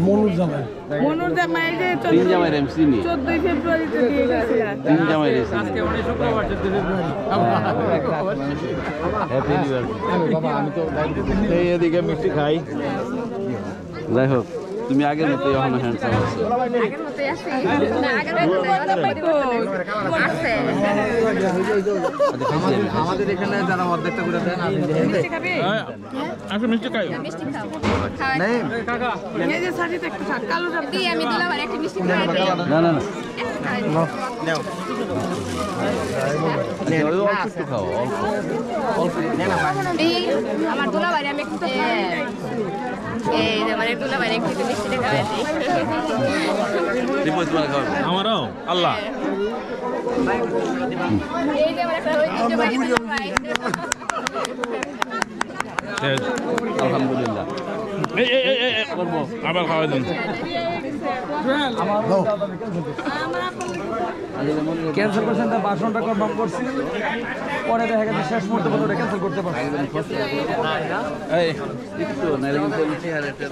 মনুর জামাই এই যে 3 জামাইয়ের এমসি নি 14 ফেব্রুয়ারিতে দিয়ে গেছিলেন 3 জামাইয়ের এমসি আজকে অনেক শুক্রবার 14 ফেব্রুয়ারি হ্যাপি নিউ ইয়ার বাবা আমি তো এই এদিকে মিষ্টি খাই যাই হোক তুমি আগের মতো এখন হ্যান্ডসাম আছো আগের মতোই আছি না আগের মতো আছে আমাদের এখানে যারা অর্ধেকটা করে দেন মিষ্টি খাবে আসো মিষ্টি খাও মিষ্টি খাও নাই কাকা এই যে সাজিতে একটু কালো ডাব দি আমি দিলাম আর একটা মিষ্টি খাই না না না নাও অল্প খাও অল্প আমার দুলাভাই আমি একটু এই যে মানে দুলাভাই একটু মিষ্টি খাওয়াইছি রিপোর্ট তোমার খাওয়াবে আমারও আল্লাহ এই যে মানে আলহামদুলিল্লাহ এই করব আবার খাওয়াই দেন ক্যান্সেল করছেন তা 52 টাকা কনফার্ম করছি পরে দেখা গেছে শেষ মুহূর্তে পর্যন্ত ক্যান্সেল করতে পারছি এই একটু নাইলে কিন্তু নিচে আর একটা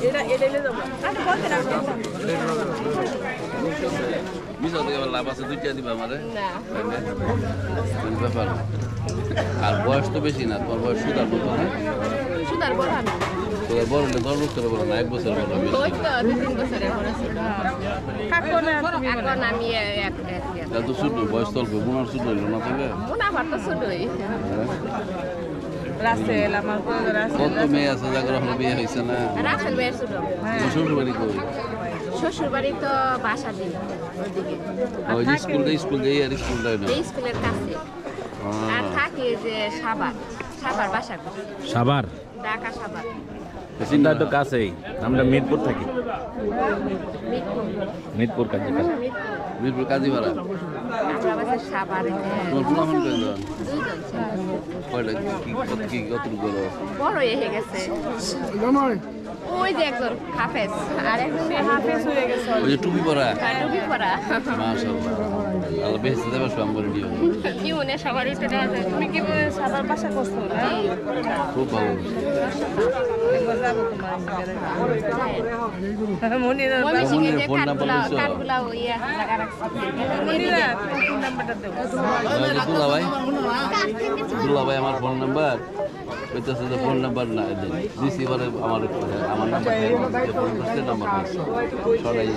এটা এলে যাব আরে বলতে না মিশা থেকে লাভ আছে দুইটা দিবা আমারে না ব্যাপার আর বয়স তো বেশি না তোমার বয়স সুদার মতো না সুদার বড় আমি সুদার বড় না 10 বছর বড় না 1 বছর বড় আমি ওই তো 2-3 বছরের বড় এখন আমি এক তো ছোট বয়স তো গুণার ছোট হইল না তবে গুণা ভাত তো ছোটই রাসেল আমার বড় রাসেল কত মেয়ে আছে যাদের হলো বিয়ে হইছে না রাসেল মেয়ে ছোট শ্বশুর বাড়ি কই শ্বশুর বাড়ি তো বাসা দিই ওইদিকে ওই স্কুল দেই আর স্কুল দেই না এই স্কুলের কাছে আর থাকে যে সাভার বাসা করে সাভার ঢাকা সাভার সিনটা তো কাছেই আমরা মিরপুর থাকি মিরপুর কাজীপাড়া আমরা বাসা সাভারে কোন কোন কয়টা কি কত বড় বড় হয়ে গেছে ওই যে একজন হাফেজ আর একজন হাফেজ হয়ে গেছে ওই টুপি পরা মাশাআল্লাহ আল্লাহ বেহেশতে দেবে সম্বর দিও কি মনে সবার উঠে আছে তুমি কি সবার পাশে করছো না খুব ভালো একবার যাব তোমার মনিরা ফোন নাম্বার কার্ডগুলা ওইয়া লাগা রাখছি মনিরা ফোন নাম্বারটা দাও দুলা ভাই আমার ফোন নাম্বার কইতাছে যে ফোন নাম্বার না দিছি এবারে আমার নাম্বার সরাই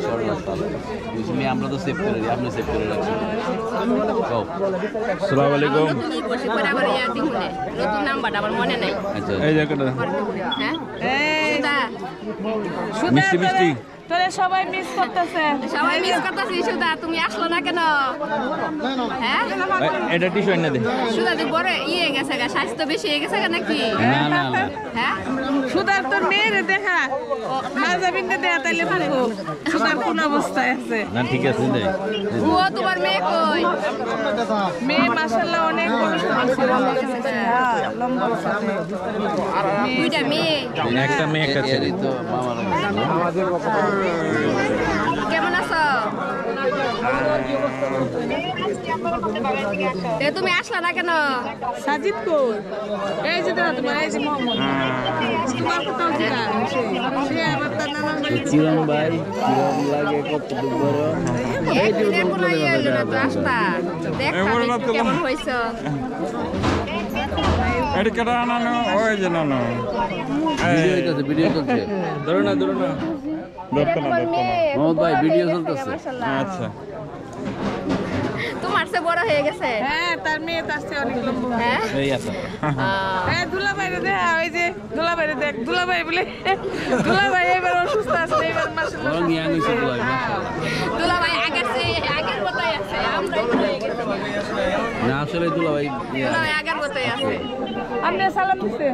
আমরা তো সেভ করে দিই আপনি সেভ করে রাখছেন আসসালামু আলাইকুম নতুন নাম্বারটা আমার মনে নাই আচ্ছা এই জায়গাটা হ্যাঁ মিষ্টি মিষ্টি তোরে সবাই মিস করতেছে সুদা তুমি আসলো না কেন হ্যাঁ এটা টিস্যু এনে দে সুদা তুই বড় ইয়ে গেছে গা স্বাস্থ্য বেশি হয়ে গেছে নাকি না না না হ্যাঁ সুদার তোর মেয়ের দেখা মাজাবিনকে দেয়া তাইলে বুঝবো সুদার কোন অবস্থায় আছে না ঠিক আছে দে ও তোমার মেয়ে কই মেয়ে মাশাআল্লাহ অনেক বড় হ্যাঁ লম্বা দুইটা মেয়ে একটা মেয়ে একটা ছেলে তো আমাদের কেমন আছো তুমি আসলা না কেন সাজিদ কই এই যে তোমার এই যে মোহাম্মদ তোমার কোথাও জিরা সে আবার তার নানার বাড়ি চিরাম ভাই চিরাম লাগে কত বড় এই যে কোন ইয়ে হলো না তো আসতা দেখ কেমন হইছো এডি কেডা নানো ওই যে নানো ভিডিও চলছে ধরো না মোহাম্মদ ভাই ভিডিও চলতেছে আচ্ছা তোমার সে বড় হয়ে গেছে হ্যাঁ তার মেয়ে তার চেয়ে অনেক লম্বা হ্যাঁ এই আছে হ্যাঁ দুলাভাইরে দেখ ওই যে দুলাভাইরে দেখ দুলাভাই বলে দুলাভাই এবার অসুস্থ আছে এবার মাশাআল্লাহ রং ইয়াং হইছে দুলাভাই আগের মতই আছে আমরা হয়ে গেছি না আসলে দুলাভাই আগের মতই আছে আপনি সালাম দিতে